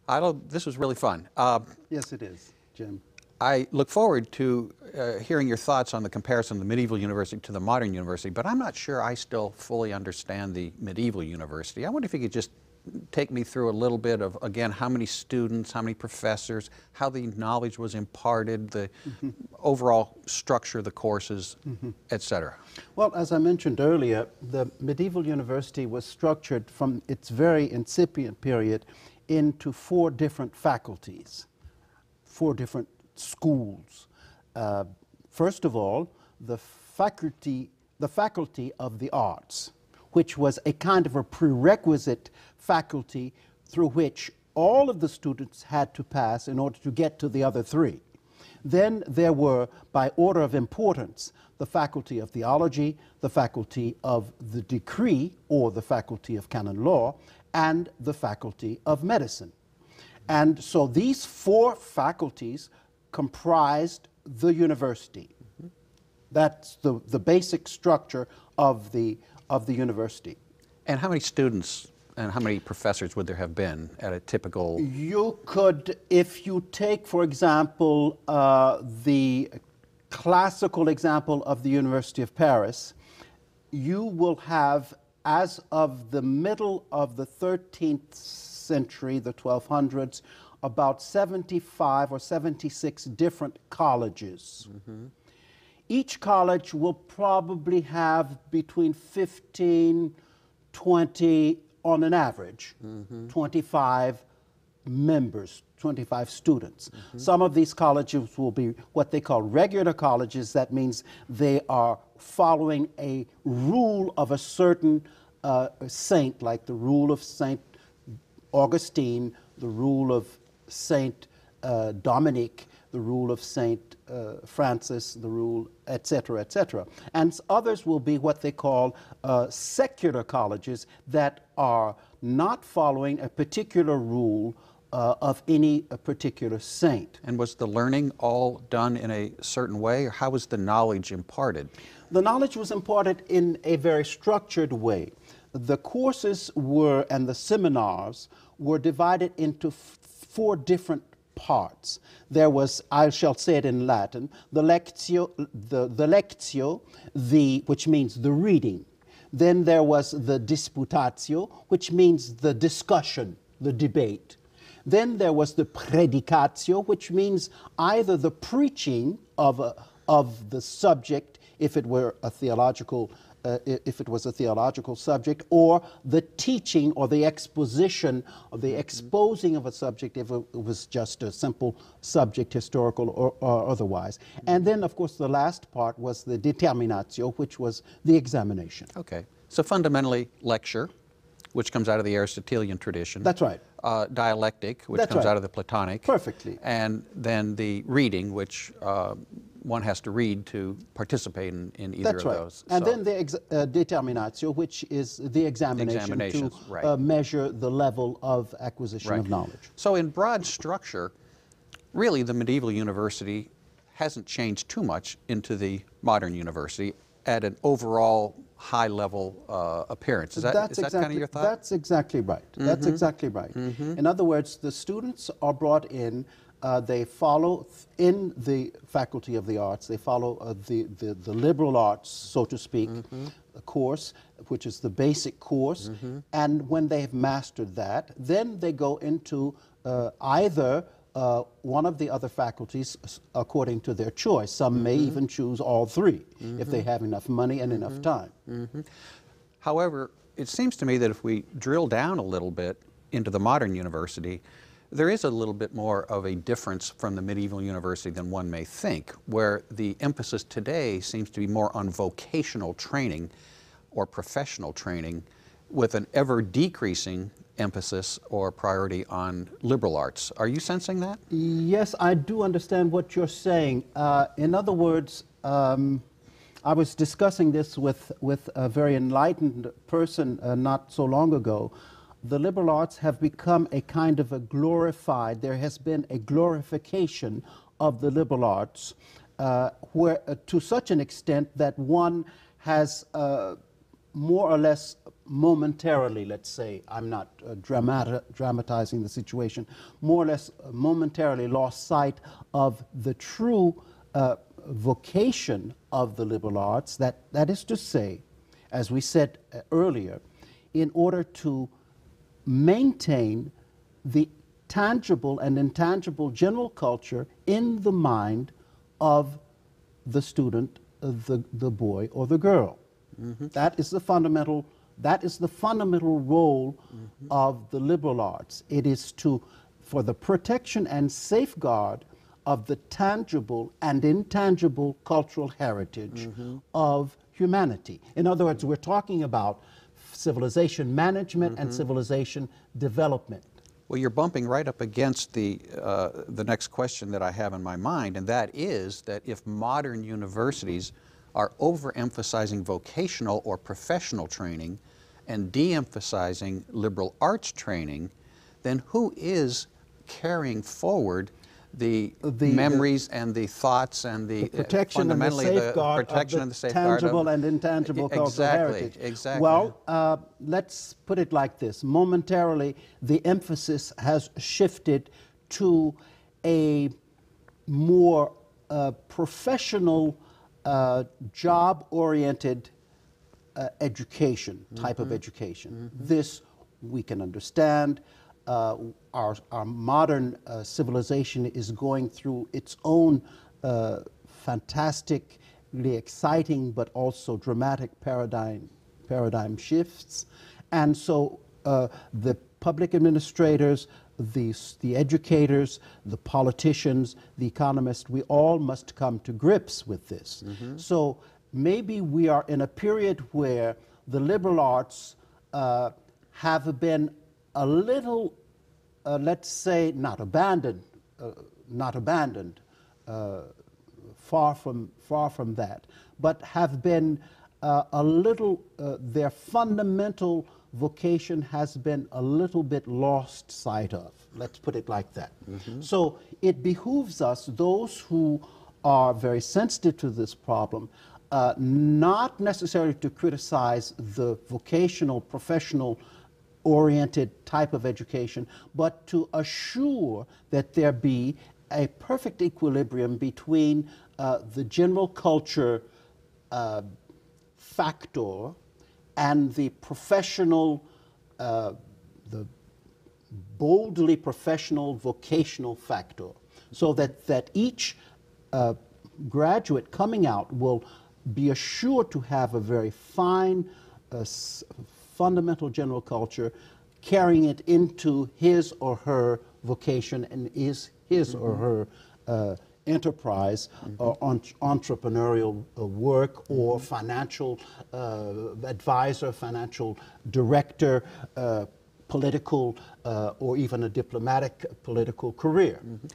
Illo, this was really fun. Yes, it is, Jim. I look forward to hearing your thoughts on the comparison of the medieval university to the modern university, but I'm not sure I still fully understand the medieval university. I wonder if you could just take me through a little bit of, again, how many students, how many professors, how the knowledge was imparted, the overall structure of the courses, etc. Well, as I mentioned earlier, the medieval university was structured from its very incipient period into 4 different faculties, 4 different schools. First of all, the faculty of the arts, which was a kind of a prerequisite faculty through which all of the students had to pass in order to get to the other 3. Then there were, by order of importance, the faculty of theology, the faculty of the decree, or the faculty of canon law, and the faculty of medicine. And so these 4 faculties comprised the university. That's the basic structure of the university. And how many students and how many professors would there have been at a typical? You could, if you take, for example, the classical example of the University of Paris, you will have, as of the middle of the 13th century, the 1200s, about 75 or 76 different colleges. Each college will probably have between 15, 20, on an average, 25 members, 25 students. Some of these colleges will be what they call regular colleges. That means they are following a rule of a certain saint, like the rule of Saint Augustine, the rule of Saint Dominic, the rule of Saint Francis, the rule, etc., etc. And others will be what they call secular colleges that are not following a particular rule of any particular saint. And was the learning all done in a certain way, or how was the knowledge imparted? The knowledge was imparted in a very structured way. The courses were, and the seminars were divided into 4 different parts. There was, I shall say it in Latin, the lectio, which means the reading. Then there was the disputatio, which means the discussion, the debate. Then there was the predicatio, which means either the preaching of the subject, if it were a theological if it was a theological subject, or the teaching or the exposition or the exposing of a subject if it was just a simple subject, historical or otherwise. And then, of course, the last part was the determinatio, which was the examination. Okay. So fundamentally, lecture, which comes out of the Aristotelian tradition. That's right. Dialectic, which comes out of the Platonic. Perfectly. And then the reading, which one has to read to participate in either of those. And then the determinatio, which is the examination to measure the level of acquisition of knowledge. So in broad structure, really the medieval university hasn't changed too much into the modern university at an overall high-level appearance. Is that kind of your thought? That's exactly right. That's exactly right. In other words, the students are brought in, they follow, in the Faculty of the Arts, they follow the liberal arts, so to speak, the course, which is the basic course, and when they have mastered that, then they go into either one of the other faculties according to their choice. Some may even choose all 3 if they have enough money and enough time. However, it seems to me that if we drill down a little bit into the modern university, there is a little bit more of a difference from the medieval university than one may think, where the emphasis today seems to be more on vocational training or professional training, with an ever decreasing emphasis or priority on liberal arts. Are you sensing that? Yes, I do understand what you're saying. In other words, I was discussing this with a very enlightened person not so long ago. The liberal arts have become a kind of a glorified, there has been a glorification of the liberal arts where, to such an extent that one has more or less momentarily, let's say, I'm not dramatizing the situation, more or less momentarily lost sight of the true vocation of the liberal arts, that is to say, as we said earlier, in order to maintain the tangible and intangible general culture in the mind of the student, the boy or the girl. Mm-hmm. That is the fundamental role mm-hmm. of the liberal arts. It is for the protection and safeguard of the tangible and intangible cultural heritage mm-hmm. of humanity. In other words, we're talking about civilization management mm-hmm. and civilization development. Well, you're bumping right up against the next question that I have in my mind, and that is that if modern universities are overemphasizing vocational or professional training and de-emphasizing liberal arts training, then who is carrying forward the memories and the thoughts and the protection and the safeguard of the tangible and intangible cultural heritage? Exactly. Well, let's put it like this. Momentarily, the emphasis has shifted to a more professional, job-oriented education, type mm-hmm. of education. Mm-hmm. This we can understand. Our modern civilization is going through its own fantastically exciting but also dramatic paradigm shifts. And so the public administrators, the educators, the politicians, the economists, we all must come to grips with this. Mm-hmm. So maybe we are in a period where the liberal arts have been a little, let's say, not abandoned, far from that, but have been a little, their fundamental vocation has been a little bit lost sight of. Let's put it like that. Mm-hmm. So it behooves us, those who are very sensitive to this problem, not necessarily to criticize the vocational, professional oriented type of education, but to assure that there be a perfect equilibrium between the general culture factor and the professional, the boldly professional vocational factor, so that each graduate coming out will be assured to have a very fine fundamental general culture, carrying it into his or her vocation and his mm-hmm. or her enterprise, mm-hmm. Entrepreneurial work, or mm-hmm. financial advisor, financial director, political or even a diplomatic political career. Mm-hmm.